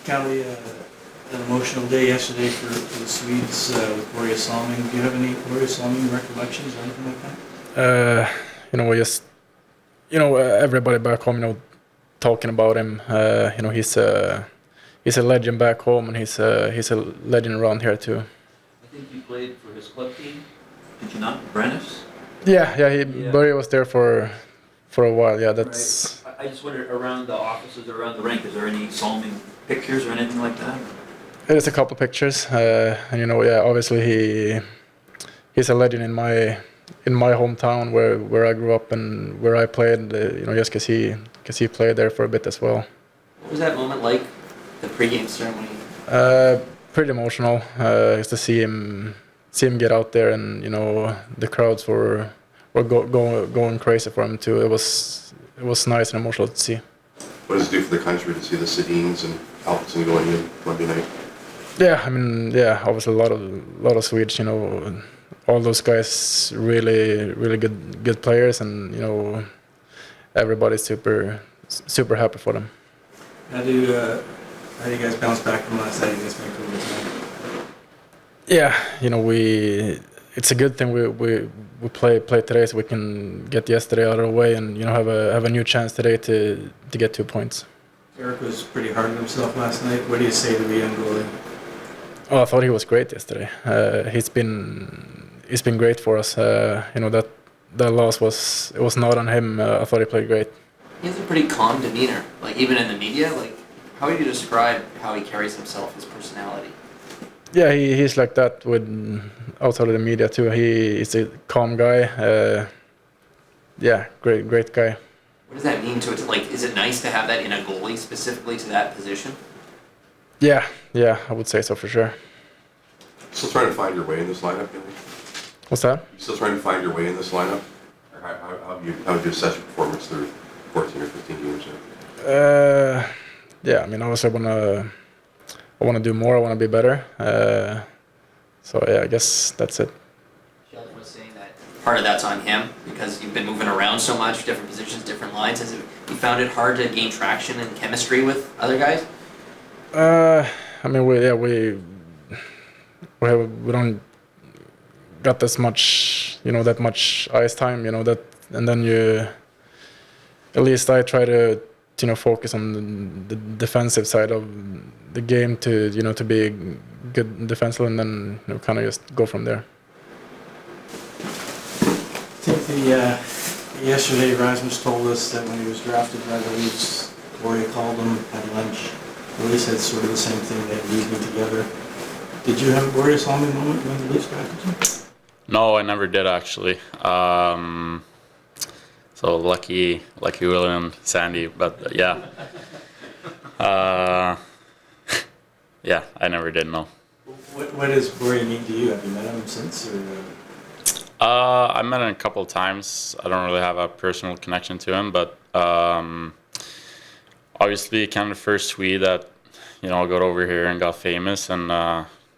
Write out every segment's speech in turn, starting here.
Calle, an emotional day yesterday for the Swedes with Borje Salming. Do you have any Borje Salming recollections or anything like that? Everybody back home, talking about him. He's a legend back home, and he's a legend around here too. I think you played for his club team. Did you not, Brennis? Yeah. Borje was there for a while. Yeah, that's. Right. I just wondered, around the offices or around the rink, is there any Salming pictures or anything like that? There's a couple pictures, and obviously he's a legend in my hometown where I grew up and where I played. Just because he played there for a bit as well. What was that moment like? The pregame ceremony. Pretty emotional. Just to see him get out there, and the crowds were going crazy for him too. It was nice and emotional to see. What does it do for the country to see the Sedins and Alfredson going in Monday night? Yeah, obviously a lot of Swedes, all those guys really good players, and everybody's super happy for them. How do you guys bounce back from last night against Vancouver tonight? Yeah, it's a good thing we play today, so we can get yesterday out of the way and have a new chance today to get 2 points. Eric was pretty hard on himself last night. What do you say to the young goalie? Oh, I thought he was great yesterday. He's been great for us. That loss was not on him. I thought he played great. He has a pretty calm demeanor, like even in the media. Like, how would you describe how he carries himself, his personality? Yeah, he's like that with outside of the media too. He's a calm guy. Great guy. What does that mean to it? Like, is it nice to have that in a goalie specifically to that position? Yeah, I would say so for sure. Still trying to find your way in this lineup, Billy? What's that? You still trying to find your way in this lineup? Or how do you assess your performance through 14 or 15 games now? Yeah, I mean, obviously I want to do more. I want to be better. So yeah, I guess that's it. Sheldon was saying that part of that's on him because you've been moving around so much, different positions, different lines. Has you found it hard to gain traction and chemistry with other guys? I mean, we don't got this much, that much ice time, that, and then at least I try to, focus on the defensive side of the game to, to be a good defenseman, and then, kind of just go from there. I think yesterday Rasmus told us that when he was drafted by the Leafs, Borje called him at lunch. Willie said sort of the same thing, they had evening together. Did you have a Borje Salming moment when the Leafs drafted you? No, I never did actually. So lucky Willie and Sandy, but yeah. Yeah, I never did, no. What does Borje mean to you? Have you met him since? I met him a couple of times. I don't really have a personal connection to him, but obviously kind of the first Swede that, got over here and got famous, and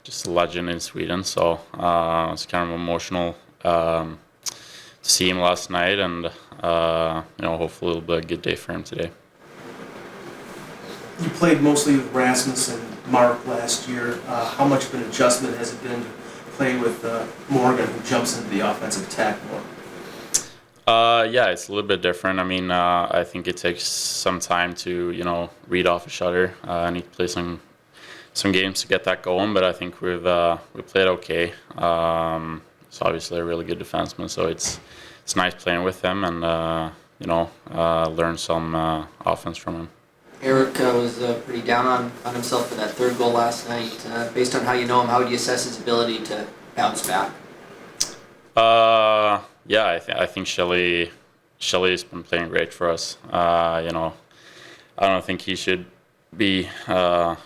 just a legend in Sweden. So it's kind of emotional to see him last night, and hopefully it'll be a good day for him today. You played mostly with Rasmus and Mark last year. How much of an adjustment has it been to play with Morgan, who jumps into the offensive attack more? Yeah, it's a little bit different. I mean, I think it takes some time to, read off a shutter. I need to play some games to get that going, but I think we played okay. It's obviously a really good defenseman, so it's nice playing with him and learn some offense from him. Eric was pretty down on himself for that third goal last night. Based on how you know him, how would you assess his ability to bounce back? Yeah, I think Shelly's been playing great for us. I don't think he should be, to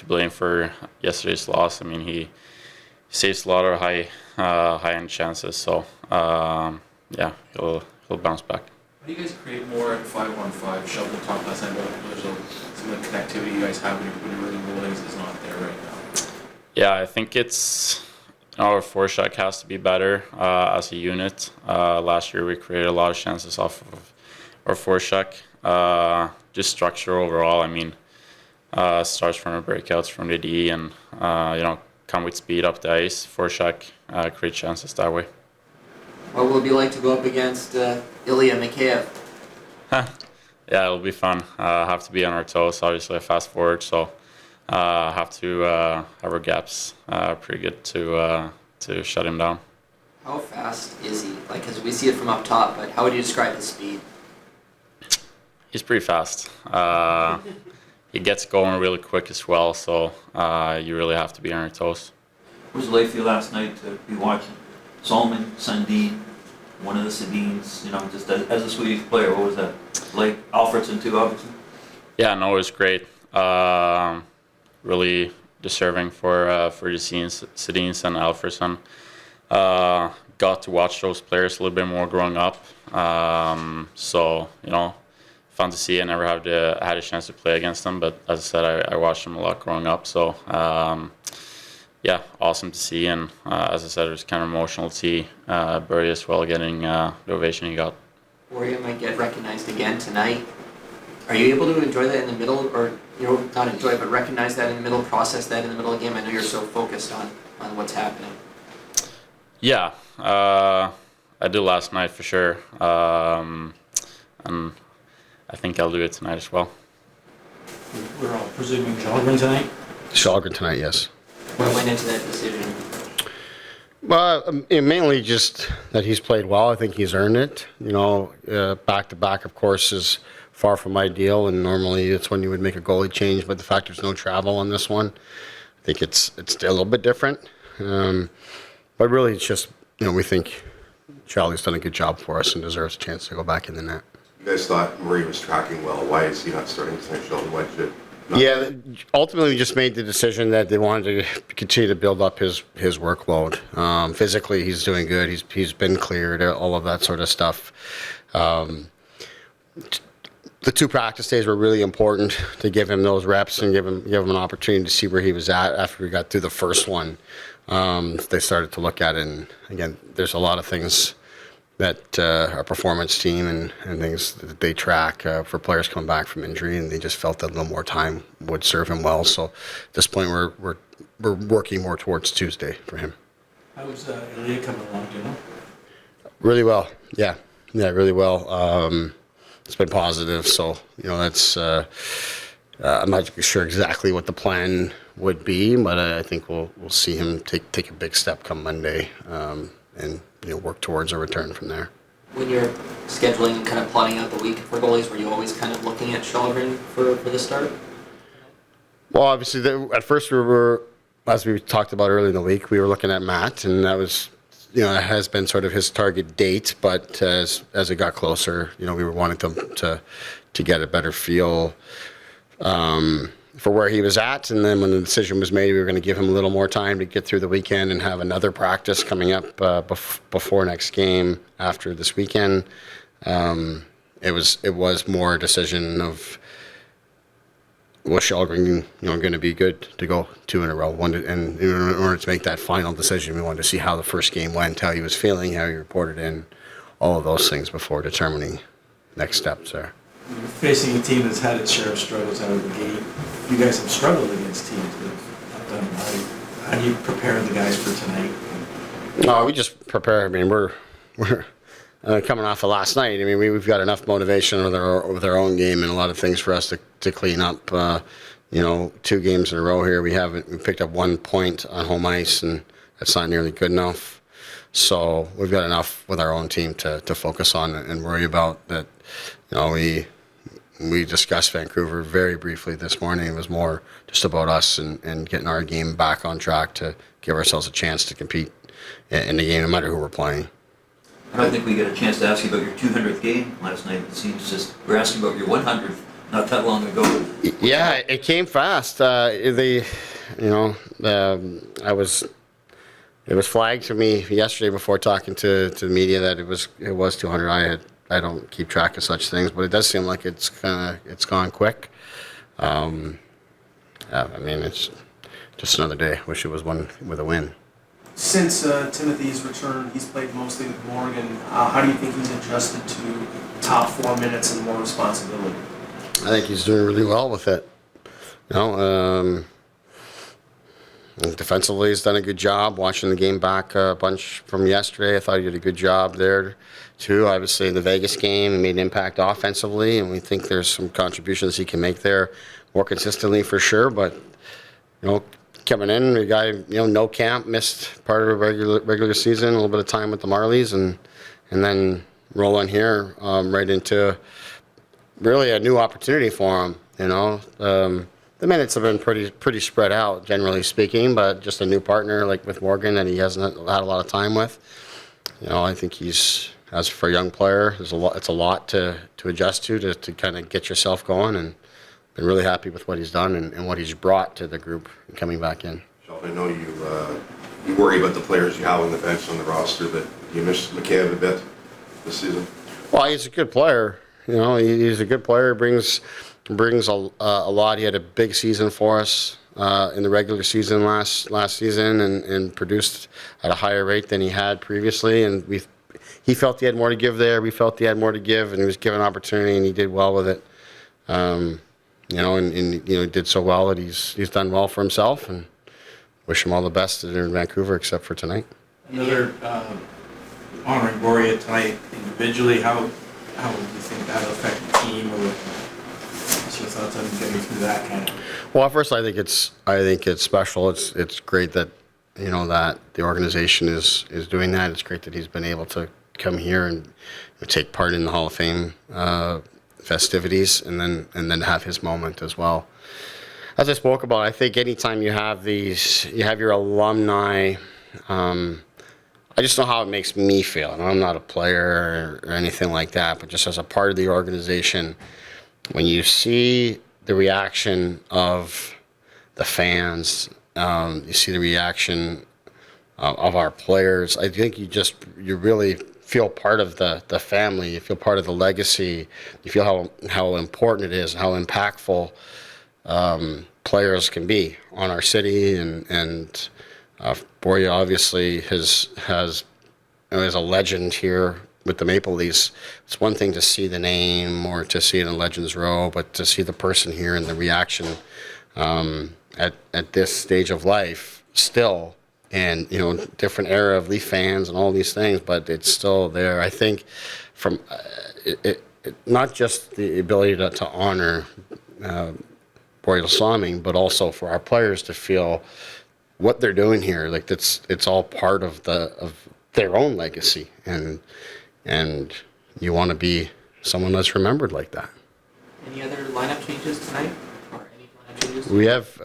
blame for yesterday's loss. I mean, he saves a lot of high-end chances, so yeah, he'll bounce back. How do you guys create more at 5-on-5? Sheldon talked last night about some of the connectivity you guys have when you're really rolling is not there right now. Yeah, I think it's our forecheck has to be better as a unit. Last year we created a lot of chances off of our forecheck. Just structure overall. I mean, starts from the breakouts from the D and, come with speed up the ice, forecheck, create chances that way. What will it be like to go up against Ilya Mikheyev? Yeah, it'll be fun. Have to be on our toes, obviously a fast forward, so have to have our gaps pretty good to shut him down. How fast is he? Like, because we see it from up top, but how would you describe his speed? He's pretty fast. He gets going really quick as well, so you really have to be on your toes. What was it like for you last night to be watching Solomon, Sundin, one of the Sedins, just as a Swedish player? What was that like? Alfredsson too, obviously. Yeah, no, it was great. Really deserving for the Sedins and Alfredsson. Got to watch those players a little bit more growing up. So, fun to see. I never had a chance to play against them, but as I said, I watched them a lot growing up. So, yeah, awesome to see. And as I said, it was kind of emotional to see Burry as well getting the ovation he got. Warrior might get recognized again tonight. Are you able to enjoy that in the middle, or not enjoy, but recognize that in the middle, process that in the middle of the game? I know you're so focused on what's happening. Yeah, I did last night for sure, and I think I'll do it tonight as well. We're all presuming Liljegren tonight? Sheldon tonight, yes. What went into that decision? Well, mainly just that he's played well. I think he's earned it. Back-to-back, of course, is far from ideal, and normally it's when you would make a goalie change, but the fact there's no travel on this one, I think it's a little bit different. But really, it's just, we think Charlie's done a good job for us and deserves a chance to go back in the net. You guys thought Murray was tracking well. Why is he not starting tonight, Sheldon? Why did you not? Yeah, ultimately we just made the decision that they wanted to continue to build up his workload. Physically, he's doing good. He's been cleared, all of that sort of stuff. The 2 practice days were really important to give him those reps and give him an opportunity to see where he was at after we got through the first one. They started to look at it, and again, there's a lot of things that our performance team and things that they track for players coming back from injury, and they just felt that a little more time would serve him well. So at this point, we're working more towards Tuesday for him. How's Ilya coming along, do you know? Really well, yeah, really well. It's been positive, so that's. I'm not sure exactly what the plan would be, but I think we'll see him take a big step come Monday, and work towards a return from there. When you're scheduling and kind of plotting out the week for goalies, were you always kind of looking at Sheldon for the start? Well, obviously, at first we were, as we talked about earlier in the week, we were looking at Matt, and that was, it has been sort of his target date. But as it got closer, we were wanting to get a better feel for where he was at, and then when the decision was made, we were going to give him a little more time to get through the weekend and have another practice coming up before next game after this weekend. It was more a decision of, was Sheldon going to be good to go 2 in a row? And in order to make that final decision, we wanted to see how the first game went, how he was feeling, how he reported in, all of those things before determining next steps there. You're facing a team that's had its share of struggles out of the gate. You guys have struggled against teams that have done. How do you prepare the guys for tonight? No, we just prepare. I mean, we're coming off of last night. I mean, we've got enough motivation with our own game and a lot of things for us to clean up. 2 games in a row here. We picked up 1 point on home ice, and that's not nearly good enough. So we've got enough with our own team to focus on and worry about that. We discussed Vancouver very briefly this morning. It was more just about us and getting our game back on track to give ourselves a chance to compete in the game, no matter who we're playing. I don't think we get a chance to ask you about your 200th game last night. It seems just we're asking about your 100th not that long ago. Yeah, it came fast. It was flagged to me yesterday before talking to the media that it was 200. I don't keep track of such things, but it does seem like it's gone quick. I mean, it's just another day. Wish it was one with a win. Since Timothy's return, he's played mostly with Morgan. How do you think he's adjusted to top 4 minutes and more responsibility? I think he's doing really well with it. You know, defensively, he's done a good job. Watching the game back a bunch from yesterday, I thought he did a good job there too. Obviously, in the Vegas game, he made an impact offensively, and we think there's some contributions he can make there more consistently for sure. But you know, coming in, the guy, you know, no camp, missed part of the regular season, a little bit of time with the Marlies, and then roll on here right into really a new opportunity for him. You know, the minutes have been pretty spread out, generally speaking, but just a new partner like with Morgan that he hasn't had a lot of time with. You know, I think he's, as for a young player, it's a lot to adjust to kind of get yourself going, and been really happy with what he's done and what he's brought to the group coming back in. Sheldon, I know you worry about the players you have on the bench on the roster, but do you miss McCabe a bit this season? Well, he's a good player. You know, he's a good player. Brings a lot. He had a big season for us in the regular season last season, and produced at a higher rate than he had previously. And he felt he had more to give there. We felt he had more to give, and he was given opportunity, and he did well with it. You know, and you know, he did so well that he's done well for himself, and wish him all the best in Vancouver, except for tonight. Another honoring Boria tonight individually. How would you think that will affect the team, or what's your thoughts on getting through that kind of? Well, first, I think it's special. It's great that, you know, that the organization is doing that. It's great that he's been able to come here and take part in the Hall of Fame festivities, and then have his moment as well. As I spoke about, I think anytime you have your alumni, I just know how it makes me feel. And I'm not a player or anything like that, but just as a part of the organization, when you see the reaction of the fans, you see the reaction of our players, I think you really feel part of the family. You feel part of the legacy. You feel how important it is, how impactful players can be on our city, and Boria obviously is a legend here with the Maple Leafs. It's one thing to see the name or to see it in Legends Row, but to see the person here and the reaction at this stage of life still, and you know, different era of Leaf fans and all these things, but it's still there. I think from not just the ability to honor Boreal Slamming, but also for our players to feel what they're doing here, like it's all part of their own legacy, and you want to be someone that's remembered like that. Any other lineup changes tonight, or any lineup changes?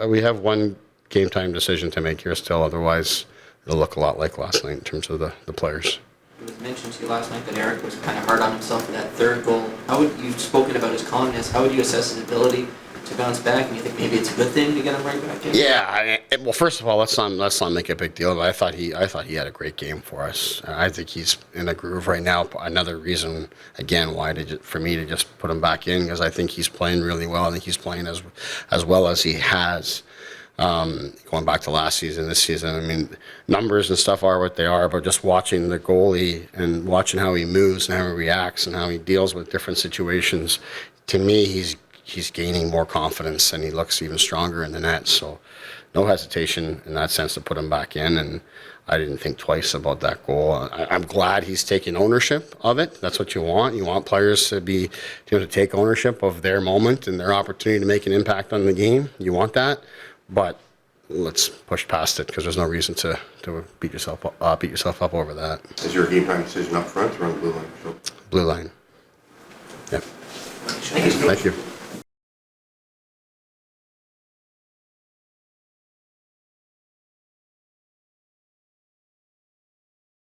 We have one game time decision to make here still. Otherwise, it'll look a lot like last night in terms of the players. It was mentioned to you last night that Eric was kind of hard on himself for that third goal. You've spoken about his calmness. How would you assess his ability to bounce back, and you think maybe it's a good thing to get him right back in? Yeah, well, first of all, let's not make a big deal. But I thought he had a great game for us. I think he's in a groove right now. Another reason, again, why for me to just put him back in, because I think he's playing really well. I think he's playing as well as he has. Going back to last season, this season, I mean, numbers and stuff are what they are, but just watching the goalie and watching how he moves and how he reacts and how he deals with different situations, to me, he's gaining more confidence, and he looks even stronger in the net. So no hesitation in that sense to put him back in, and I didn't think twice about that goal. I'm glad he's taking ownership of it. That's what you want. You want players to be to take ownership of their moment and their opportunity to make an impact on the game. You want that, but let's push past it, because there's no reason to beat yourself up over that. Is your game time decision up front or on the blue line? Blue line. Yep. Thank you. Thank you.